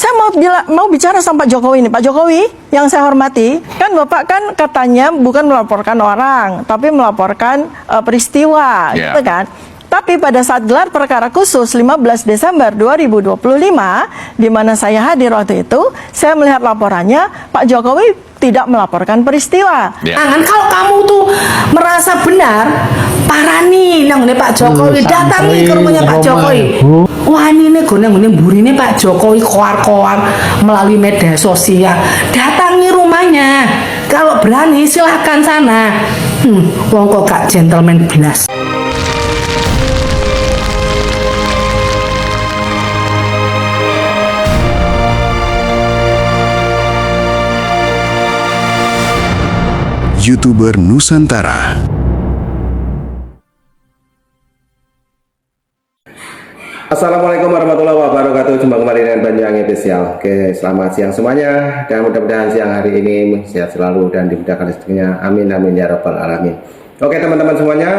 Saya mau bicara sama Pak Jokowi ini. Pak Jokowi, yang saya hormati, kan Bapak kan katanya bukan melaporkan orang, tapi melaporkan peristiwa, gitu kan? Tapi pada saat gelar perkara khusus 15 Desember 2025, di mana saya hadir waktu itu, saya melihat laporannya, Pak Jokowi tidak melaporkan peristiwa. Jangan kalau kamu tuh merasa benar, parani nang Pak Jokowi, datangi ke rumahnya Pak Jokowi. Wah ini gone-gone burine Pak Jokowi koar-koar melalui media sosial. Datangi rumahnya. Kalau berani silahkan sana. Wong kok gak gentleman belas. YouTuber Nusantara. Assalamualaikum warahmatullahi wabarakatuh. Jumpa kembali dengan Banyuwangi Official. Oke, selamat siang semuanya. Dan mudah-mudahan siang hari ini sehat selalu dan dimudahkan rezekinya. Amin amin ya rabbal alamin. Oke teman-teman semuanya,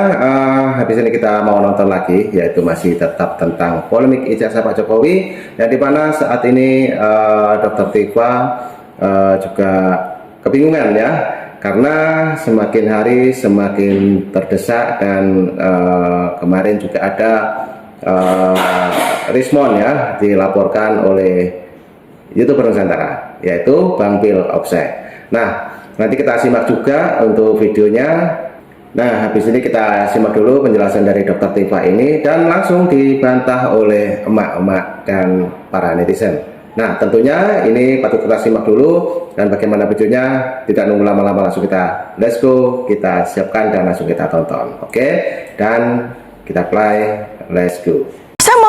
habis ini kita mau nonton lagi, yaitu masih tetap tentang polemik ijazah Pak Jokowi, yang dimana saat ini Dr. Tifa juga kebingungan ya. Karena semakin hari semakin terdesak dan kemarin juga ada Rismon ya dilaporkan oleh YouTuber Nusantara, yaitu Bang Pil Offset. Nah, nanti kita simak juga untuk videonya. Nah, habis ini kita simak dulu penjelasan dari Dr. Tifa ini dan langsung dibantah oleh emak-emak dan para netizen. Nah, tentunya ini patut kita simak dulu, dan bagaimana videonya tidak nunggu lama-lama, langsung kita let's go, kita siapkan dan langsung kita tonton. Oke, dan kita play, let's go. Saya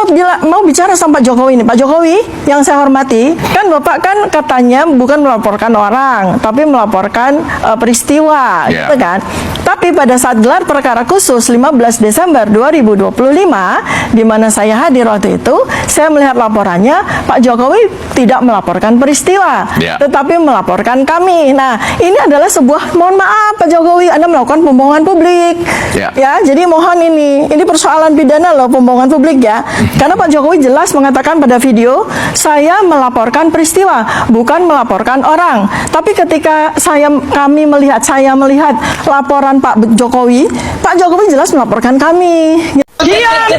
mau bicara sama Pak Jokowi ini. Pak Jokowi, yang saya hormati, kan Bapak kan katanya bukan melaporkan orang, tapi melaporkan peristiwa, gitu kan? Tapi pada saat gelar perkara khusus 15 Desember 2025, di mana saya hadir waktu itu, saya melihat laporannya, Pak Jokowi tidak melaporkan peristiwa, tetapi melaporkan kami. Nah, ini adalah sebuah, mohon maaf Pak Jokowi, Anda melakukan pembohongan publik. Ya, jadi mohon ini persoalan pidana loh, pembohongan publik ya. Karena Pak Jokowi jelas mengatakan pada video, saya melaporkan peristiwa, bukan melaporkan orang. Tapi ketika saya melihat laporan Pak Jokowi jelas melaporkan kami. Diam.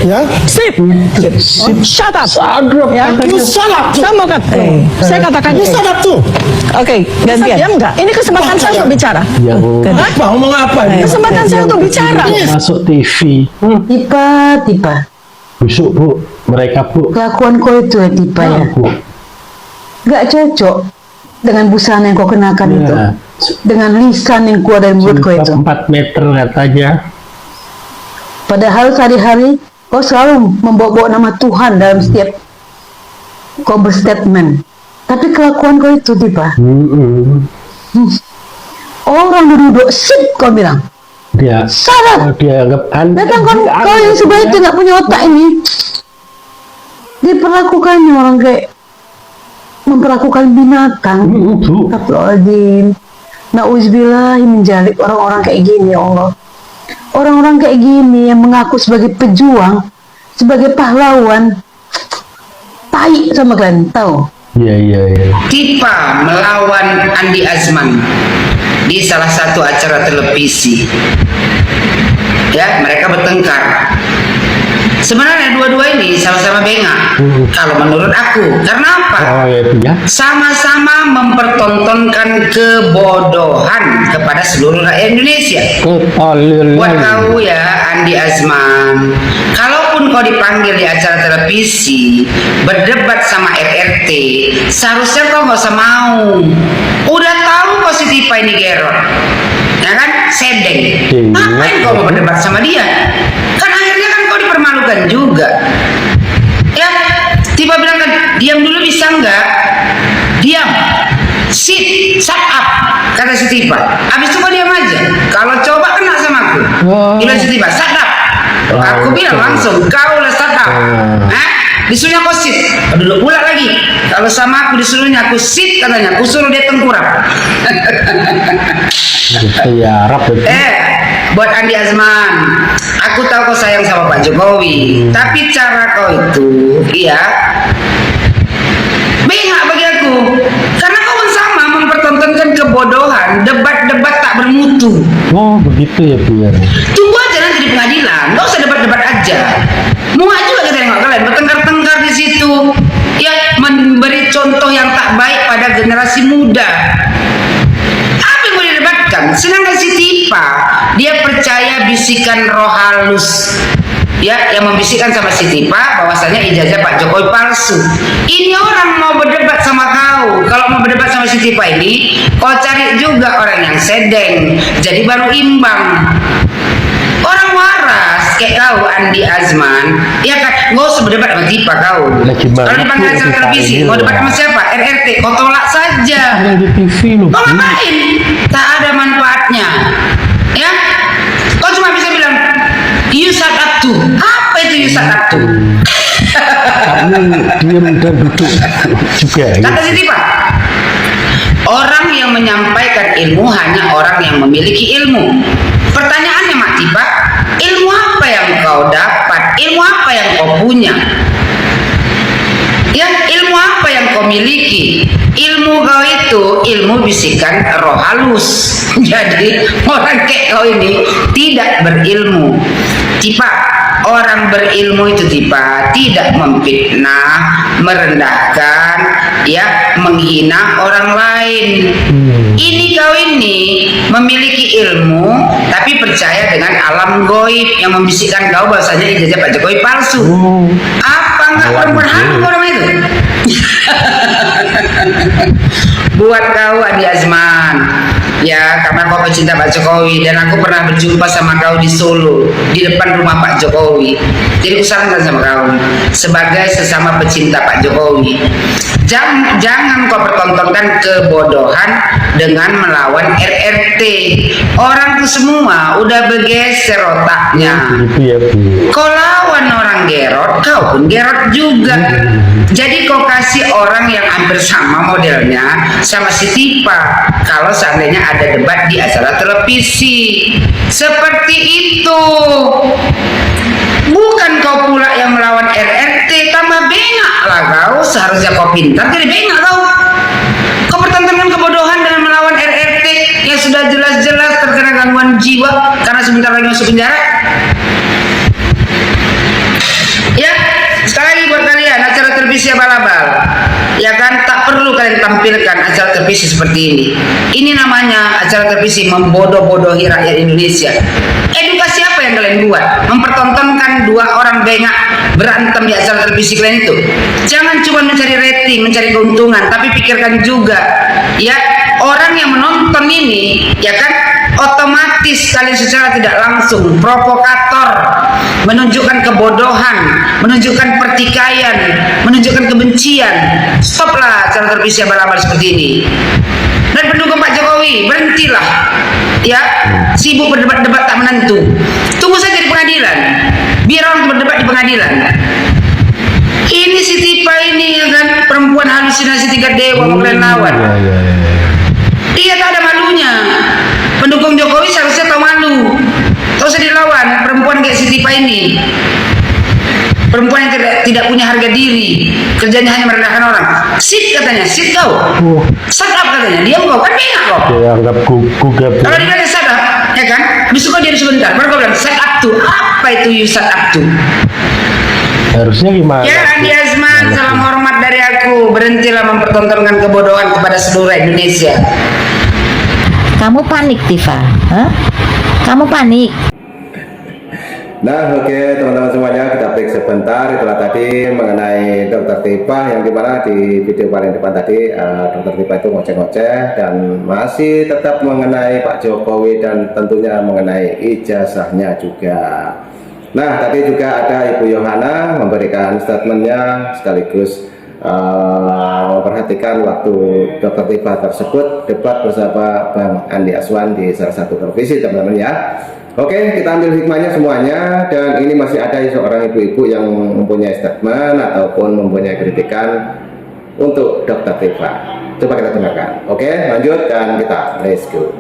Ya, Sip. Shut up. Ya. Shut up. Saya katakan Shut up tuh. Oke, gantian. Diam enggak? Ini kesempatan saya untuk bicara. Apa ngomong apa? Kesempatan saya untuk bicara. Masuk TV. Tiba-tiba Besok Bu, mereka Bu. kelakuan kau itu ya tiba ya, Bu. gak cocok dengan busana yang kau kenakan itu, dengan lisan yang keluar dari mulut kau itu. 4 meter katanya. Padahal sehari-hari kau selalu membawa-bawa nama Tuhan dalam setiap kau berstatement. Tapi kelakuan kau itu tiba. Orang duduk sip kau bilang. Dia Salah. Dia anggap Datang kau yang sebenarnya tidak punya otak ini. Diperlakukannya orang kayak memperlakukan binatang. Astagfirullahaladzim. Nauzubillah menjalik orang-orang kayak gini ya Allah. Orang-orang kayak gini yang mengaku sebagai pejuang, sebagai pahlawan, tai sama kalian, tahu? Iya. Tifa melawan Andi Azman di salah satu acara televisi. Ya, mereka bertengkar. Sebenarnya dua-dua ini sama-sama bengak. Kalau menurut aku, karena apa? Sama-sama mempertontonkan kebodohan kepada seluruh rakyat Indonesia. Buat tahu ya, Andi Azman, kalaupun kau dipanggil di acara televisi berdebat sama RRT, seharusnya kau nggak usah mau. Udah tahu kau si Tifa ini gerot, ya kan? Sedeng. Ngapain kau mau berdebat sama dia? Kan akhirnya kan kau dipermalukan juga. Ya, Tifa bilang kan, diam dulu bisa nggak? Diam. Sit, shut up, kata si Tifa. Habis itu kau diam aja. Kalau coba kena sama aku, bilang si Tifa, shut up. Aku bilang langsung, kau lah shut up. Disuruhnya kau sit, duduk pula lagi. Kalau sama aku disuruhnya aku sit, katanya aku suruh dia tengkurap. Buat Andi Azman, aku tahu kau sayang sama Pak Jokowi, tapi cara kau itu, iya, Oh begitu ya Bu ya. Tunggu aja nanti di pengadilan, nggak usah debat-debat aja. Muak juga kita nengok kalian bertengkar-tengkar di situ, ya memberi contoh yang tak baik pada generasi muda. Apa yang mau didebatkan? Sedangkan si Tipa, dia percaya bisikan roh halus, ya, yang membisikkan sama si Tipa bahwasanya ijazah Pak Jokowi palsu. Ini orang mau berdebat sama kau. Kalau mau berdebat sama si Tipa ini, kau cari juga orang yang sedeng, jadi baru imbang. Orang waras kayak kau Andi Azman, ya kan, nggak usah berdebat sama Tipa kau. Kalau dipanggil acara televisi, mau debat sama siapa? RRT, kau tolak saja. Yang di TV loh. Kau ngapain? Tak ada manfaatnya. Ya, kau cuma bisa bilang you shut up to. Apa itu you shut up to? Kamu diam dan duduk juga. Kata si Tipa, orang yang menyampaikan ilmu hanya orang yang memiliki ilmu. Pertanyaannya Mak Tipa, ilmu apa yang kau dapat? Ilmu apa yang kau punya? Ya, ilmu apa yang kau miliki? Ilmu kau itu ilmu bisikan roh halus. Jadi orang kayak kau ini tidak berilmu. Tipa, orang berilmu itu Tipa tidak memfitnah, merendahkan, ya, menghina orang lain. Ini kau ini memiliki ilmu tapi percaya dengan alam goib yang membisikkan kau bahwasanya ijazah Pak Jokowi palsu. Apa enggak perempuan hantu orang itu? Buat kau Adi Azman, ya, karena kau pecinta Pak Jokowi dan aku pernah berjumpa sama kau di Solo di depan rumah Pak Jokowi. Jadi kusarankan sama kau sebagai sesama pecinta Pak Jokowi, jangan kau pertontonkan kebodohan dengan melawan RRT. Orang tuh semua udah bergeser otaknya. Gitu ya Bu. Kau lawan orang gerot, kau pun gerot juga. Jadi kau kasih orang yang hampir sama modelnya sama si Tipa kalau seandainya ada debat di acara televisi. Seperti itu. Bukan kau pula yang melawan RRT, tambah bengak lah kau. Seharusnya kau pintar, jadi bengak kau. Kau pertontonkan kebodohan dengan melawan RRT yang sudah jelas-jelas terkena gangguan jiwa karena sebentar lagi masuk penjara. Ya, sekali lagi buat kalian acara televisi abal-abal, ya kan, tak perlu kalian tampilkan acara televisi seperti ini. Ini namanya acara televisi membodoh-bodohi rakyat Indonesia. Edukasi apa yang kalian buat? Mempertontonkan dua orang bengak berantem di acara televisi kalian itu. Jangan cuma mencari rating, mencari keuntungan, tapi pikirkan juga, ya, orang yang menonton ini, ya kan, otomatis kalian secara tidak langsung provokator, menunjukkan kebodohan, menunjukkan pertikaian, menunjukkan kebencian. Stoplah acara televisi abal-abal seperti ini. Dan pendukung Pak Jokowi, berhentilah, ya, sibuk berdebat-debat tak menentu. Tunggu saja di pengadilan, biar orang berdebat di pengadilan. Ini si Tipa ini, ya kan, perempuan halusinasi tingkat dewa mau kalian lawan. Dia tak ada malunya. Pendukung Jokowi seharusnya tahu malu. Tak usah dilawan perempuan kayak si Tipa ini. Perempuan yang tidak punya harga diri, kerjanya hanya merendahkan orang. Sit katanya, sit kau. Shut up katanya, diam kau, kan bengak kau. Ya anggap gugap. Kalau dikata shut up, ya kan, habis itu kau diam sebentar, baru kau bilang shut up to. Apa itu you shut up to? Harusnya gimana? Ya Andi Azman, salam hormat dari aku. Berhentilah mempertontonkan kebodohan kepada seluruh Indonesia. Kamu panik, Tifa? Hah? Kamu panik? Nah, oke teman-teman semuanya, kita break sebentar. Itulah tadi mengenai Dokter Tipa yang dimana di video paling depan tadi Dokter Tipa itu ngoceh-ngoceh dan masih tetap mengenai Pak Jokowi dan tentunya mengenai ijazahnya juga. Nah, tadi juga ada Ibu Yohana memberikan statementnya sekaligus memperhatikan waktu Dokter Tipa tersebut debat bersama Bang Andi Azman di salah satu televisi, teman-teman ya. Oke, kita ambil hikmahnya semuanya, dan ini masih ada seorang ibu-ibu yang mempunyai statement ataupun mempunyai kritikan untuk Dokter Tipa. Coba kita dengarkan. Oke, lanjut dan kita let's go.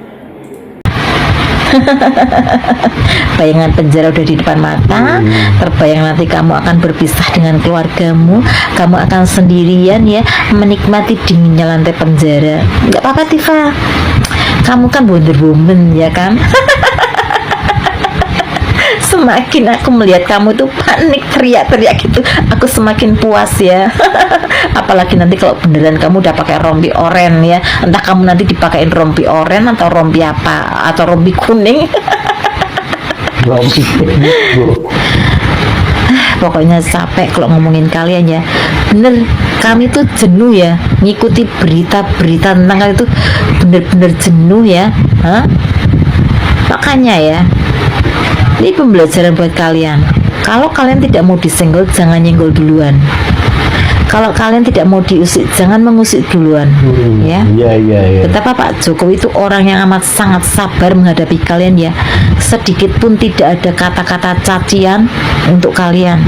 Bayangan penjara udah di depan mata, terbayang nanti kamu akan berpisah dengan keluargamu, kamu akan sendirian ya, menikmati dinginnya lantai penjara. Nggak apa-apa Tifa, kamu kan Wonder Woman ya kan. Semakin aku melihat kamu tuh panik teriak-teriak gitu, aku semakin puas ya. Apalagi nanti kalau beneran kamu udah pakai rompi oren ya, entah kamu nanti dipakein rompi oren atau rompi apa, atau rompi kuning. Rompi teknik, Bu. Pokoknya capek kalau ngomongin kalian ya. Bener, kami tuh jenuh ya ngikuti berita-berita tentang kalian tuh, bener-bener jenuh ya. Hah? Makanya ya, ini pembelajaran buat kalian. Kalau kalian tidak mau disenggol, jangan nyenggol duluan. Kalau kalian tidak mau diusik, jangan mengusik duluan. Ya. Iya. Betapa Pak Jokowi itu orang yang amat sangat sabar menghadapi kalian ya. Sedikit pun tidak ada kata-kata cacian untuk kalian.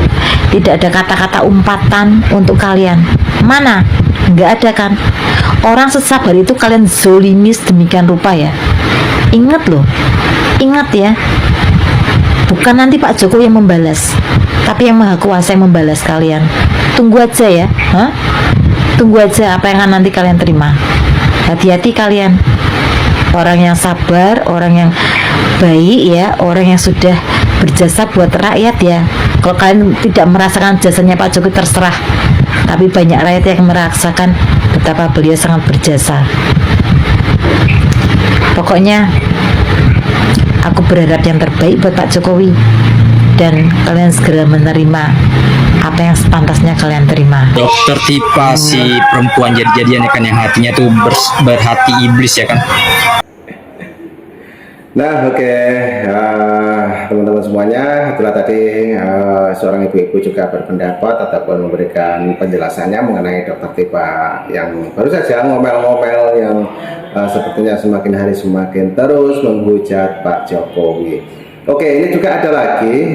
Tidak ada kata-kata umpatan untuk kalian. Mana? Nggak ada kan? Orang sesabar itu kalian zolimis demikian rupa ya. Ingat loh. Ingat ya. Bukan nanti Pak Jokowi yang membalas, tapi yang Maha Kuasa yang membalas kalian. Tunggu aja ya. Hah? Tunggu aja apa yang akan nanti kalian terima. Hati-hati kalian. Orang yang sabar, orang yang baik ya, orang yang sudah berjasa buat rakyat ya. Kalau kalian tidak merasakan jasanya Pak Jokowi, terserah. Tapi banyak rakyat yang merasakan betapa beliau sangat berjasa. Pokoknya aku berharap yang terbaik buat Pak Jokowi, dan kalian segera menerima apa yang sepantasnya kalian terima. Dokter Tipa si perempuan jadi-jadian ya kan, yang hatinya tuh berhati iblis ya kan. Nah, oke, teman-teman semuanya, itulah tadi seorang ibu-ibu juga berpendapat ataupun memberikan penjelasannya mengenai Dokter Tipa yang baru saja ngomel-ngomel yang sepertinya semakin hari semakin terus menghujat Pak Jokowi. Oke, ini juga ada lagi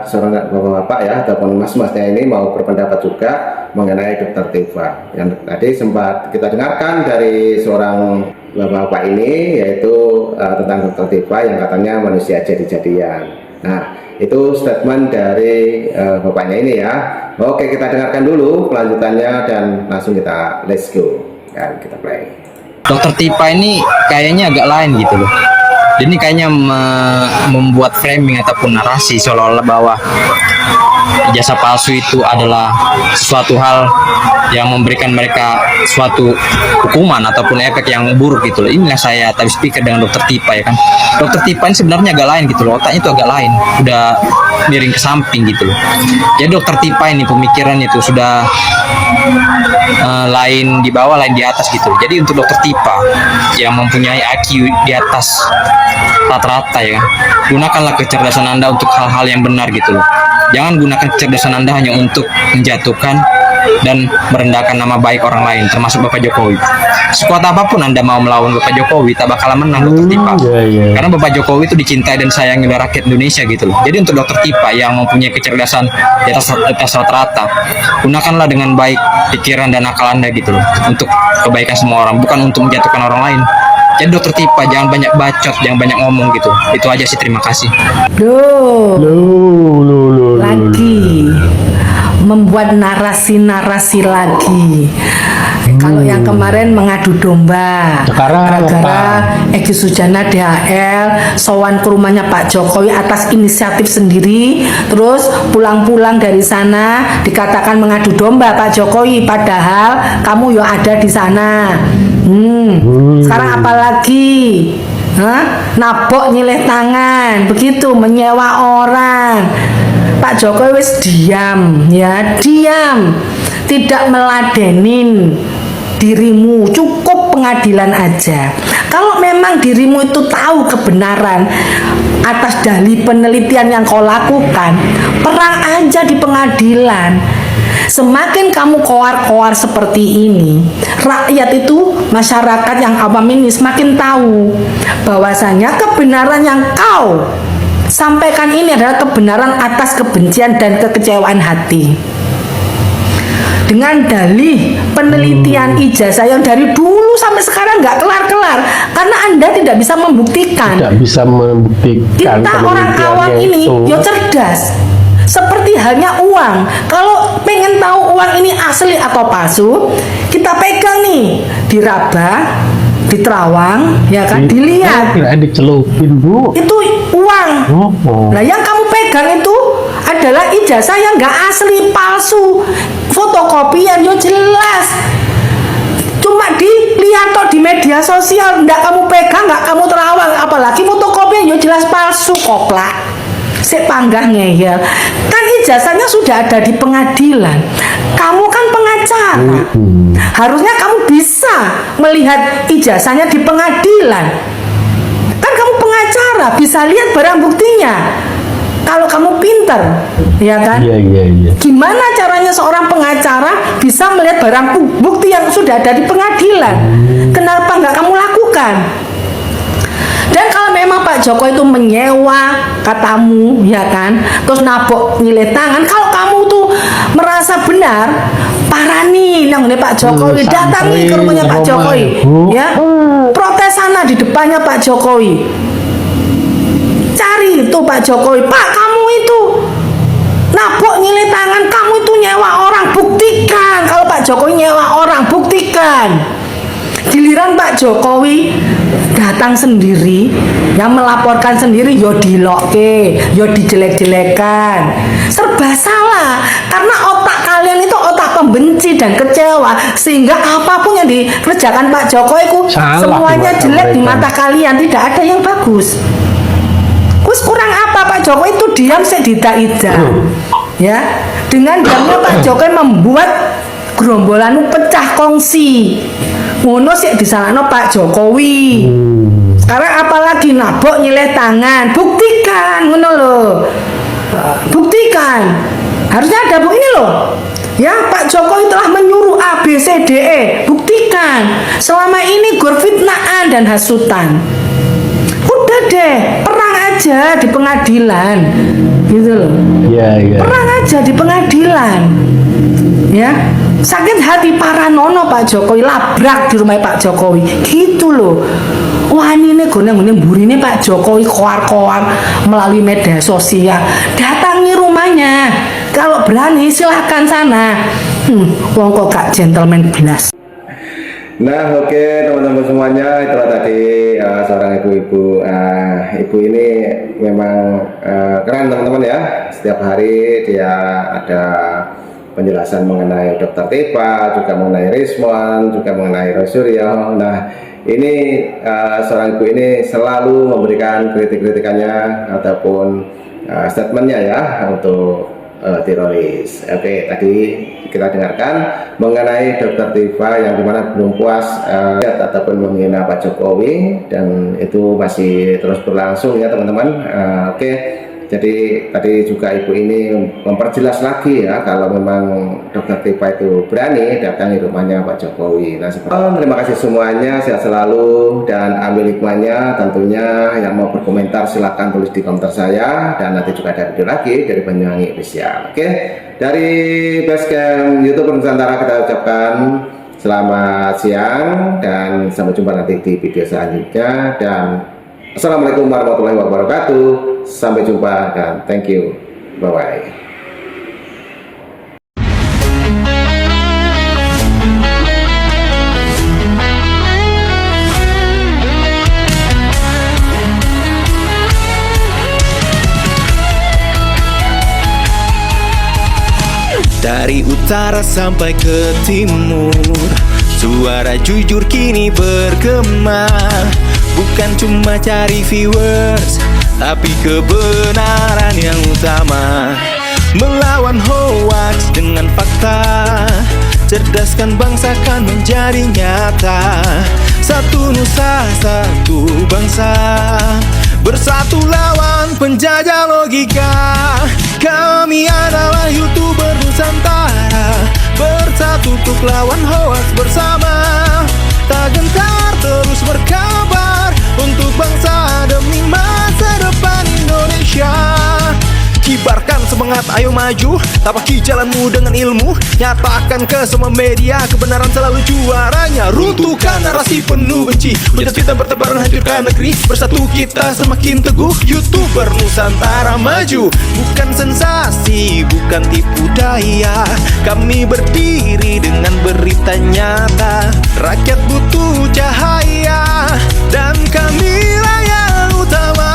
seorang bapak-bapak ya ataupun mas-masnya ini mau berpendapat juga mengenai Dokter Tipa yang tadi sempat kita dengarkan dari seorang bapak-bapak ini, yaitu tentang Dokter Tipa yang katanya manusia jadi-jadian. Nah, itu statement dari bapaknya ini ya. Oke, kita dengarkan dulu kelanjutannya dan langsung kita let's go dan kita play. Dokter Tipa ini kayaknya agak lain gitu loh. Ini kayaknya membuat framing ataupun narasi seolah-olah bahwa ijazah palsu itu adalah sesuatu hal yang memberikan mereka suatu hukuman ataupun efek yang buruk gitu loh. Inilah saya tadi speaker dengan Dokter Tipa ya kan. Dokter Tipa ini sebenarnya agak lain gitu loh, otaknya itu agak lain, udah miring ke samping gitu loh. Jadi Dokter Tipa ini pemikiran itu sudah lain di bawah, lain di atas gitu. Jadi untuk Dokter Tipa yang mempunyai IQ di atas rata-rata ya, gunakanlah kecerdasan Anda untuk hal-hal yang benar gitu loh. Jangan gunakan kecerdasan Anda hanya untuk menjatuhkan dan merendahkan nama baik orang lain, termasuk Bapak Jokowi. Sekuat apapun Anda mau melawan Bapak Jokowi, tak bakalan menang Dokter Tipa. Karena Bapak Jokowi itu dicintai dan sayangi oleh rakyat Indonesia gitu loh. Jadi untuk Dokter Tipa yang mempunyai kecerdasan di atas rata-rata, gunakanlah dengan baik pikiran dan akal Anda gitu loh, untuk kebaikan semua orang, bukan untuk menjatuhkan orang lain. Jadi Dokter Tipa jangan banyak bacot, jangan banyak ngomong gitu. Itu aja sih, terima kasih. Lagi membuat narasi-narasi lagi. Kalau yang kemarin mengadu domba, Sekarang gara-gara Egy Sujana DHL sowan ke rumahnya Pak Jokowi atas inisiatif sendiri, terus pulang-pulang dari sana dikatakan mengadu domba Pak Jokowi, padahal kamu ya ada di sana. Sekarang apa lagi? Nabok nyileh tangan, begitu menyewa orang. Pak Jokowi wis diam ya, diam, tidak meladenin dirimu, cukup pengadilan aja. Kalau memang dirimu itu tahu kebenaran atas dalih penelitian yang kau lakukan, perang aja di pengadilan. Semakin kamu koar-koar seperti ini, rakyat itu, masyarakat yang awam ini semakin tahu bahwasanya kebenaran yang kau sampaikan ini adalah kebenaran atas kebencian dan kekecewaan hati. Dengan dalih penelitian ijazah yang dari dulu sampai sekarang nggak kelar-kelar, karena Anda tidak bisa membuktikan. Tidak bisa membuktikan. Kita orang awam ini yo cerdas. Seperti halnya uang. Kalau pengen tahu uang ini asli atau palsu, kita pegang nih, diraba, diterawang, ya kan, dilihat. Kira dicelupin, Bu. Itu uang uang. Nah, yang kamu pegang itu adalah ijazah yang nggak asli, palsu, fotokopian, yo jelas. Cuma dilihat toh di media sosial, nggak kamu pegang, nggak kamu terawang, apalagi fotokopian, yo jelas palsu, koplak. Sik panggah ngeyel. Kan ijazahnya sudah ada di pengadilan. Kamu kan pengacara. Harusnya kamu bisa melihat ijazahnya di pengadilan. Kan kamu pengacara, bisa lihat barang buktinya. Kalau kamu pinter, ya kan? Iya. Gimana caranya seorang pengacara bisa melihat barang bukti yang sudah ada di pengadilan? Kenapa nggak kamu lakukan? Dan kalau memang Pak Jokowi itu menyewa katamu, ya kan, terus nabok nyilih tangan, kalau kamu tuh merasa benar, parani nang Pak Jokowi, datangi ke rumahnya Pak Jokowi, ya, protes sana di depannya Pak Jokowi, cari itu Pak Jokowi, Pak kamu itu nabok nyilih tangan, kamu itu nyewa orang, buktikan. Kalau Pak Jokowi nyewa orang, buktikan. Giliran Pak Jokowi datang sendiri, yang melaporkan sendiri, yo dilokke, yo dijelek-jelekan, serba salah. Karena otak kalian itu otak pembenci dan kecewa, sehingga apapun yang dikerjakan Pak Jokowi itu semuanya jelek di mata kalian, tidak ada yang bagus. Terus kurang apa Pak Jokowi itu diam sedida-ida, ya. Dengan diamnya Pak Jokowi membuat gerombolan pecah kongsi. Ngono sih disalahno Pak Jokowi. Sekarang apalagi nabok nyileh tangan, buktikan, ngono loh. Buktikan. Harusnya ada ini loh. Ya, Pak Jokowi telah menyuruh A, B, C, D, E. Buktikan. Selama ini gur fitnaan dan hasutan. Udah deh, perang aja di pengadilan. Gitu loh. Iya. Perang aja di pengadilan. Ya. Sakit hati paranono Pak Jokowi, labrak di rumah Pak Jokowi, gitu loh. Wah ini gone-gone burine Pak Jokowi koar-koar melalui media sosial. Datangi rumahnya, kalau berani silahkan sana. Wong kok gak gentleman belas. Nah, oke teman-teman semuanya, itulah tadi seorang ibu-ibu. Ibu ini memang keren teman-teman ya. Setiap hari dia ada penjelasan mengenai Dr. Tipa, juga mengenai Rismon, juga mengenai Rosuryo. Nah, ini seorang ibu ini selalu memberikan kritik-kritikannya ataupun statementnya ya untuk teroris. Oke, tadi kita dengarkan mengenai Dr. Tipa yang dimana belum puas ataupun menghina Pak Jokowi, dan itu masih terus berlangsung ya teman-teman. Oke. Jadi tadi juga ibu ini memperjelas lagi ya, kalau memang Dr. Tipa itu berani datangi rumahnya Pak Jokowi. Nah, terima kasih semuanya, sehat selalu dan ambil hikmahnya. Tentunya yang mau berkomentar silahkan tulis di komentar saya, dan nanti juga ada video lagi dari Banyuwangi Official. Oke, dari Basecamp YouTube Nusantara kita ucapkan selamat siang dan sampai jumpa nanti di video selanjutnya, dan Assalamualaikum warahmatullahi wabarakatuh. Sampai jumpa dan thank you. Bye-bye. Dari utara sampai ke timur, suara jujur kini bergema. Bukan cuma cari viewers, tapi kebenaran yang utama. Melawan hoax dengan fakta, cerdaskan bangsa kan menjadi nyata. Satu nusa, satu bangsa, bersatu lawan penjajah logika. Kami adalah YouTuber Nusantara, bersatu untuk lawan hoax bersama. Tak gentar terus berkabar untuk bangsa demi masa depan Indonesia. Kibarkan semangat, ayo maju, tapaki jalanmu dengan ilmu. Nyatakan ke semua media, kebenaran selalu juaranya. Runtuhkan narasi penuh benci, hujat fitnah bertebaran, hancurkan negeri. Bersatu kita semakin teguh, YouTuber Nusantara maju. Bukan sensasi, bukan tipu daya, kami berdiri dengan berita nyata. Rakyat butuh cahaya, dan kamilah yang utama.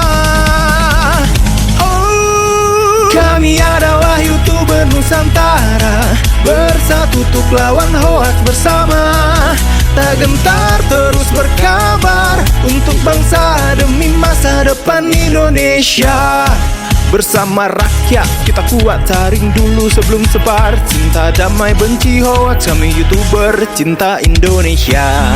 untuk lawan hoak bersama. Tak gentar terus berkabar untuk bangsa demi masa depan Indonesia. Bersama rakyat kita kuat, saring dulu sebelum sebar. Cinta damai benci hoax, kami YouTuber cinta Indonesia.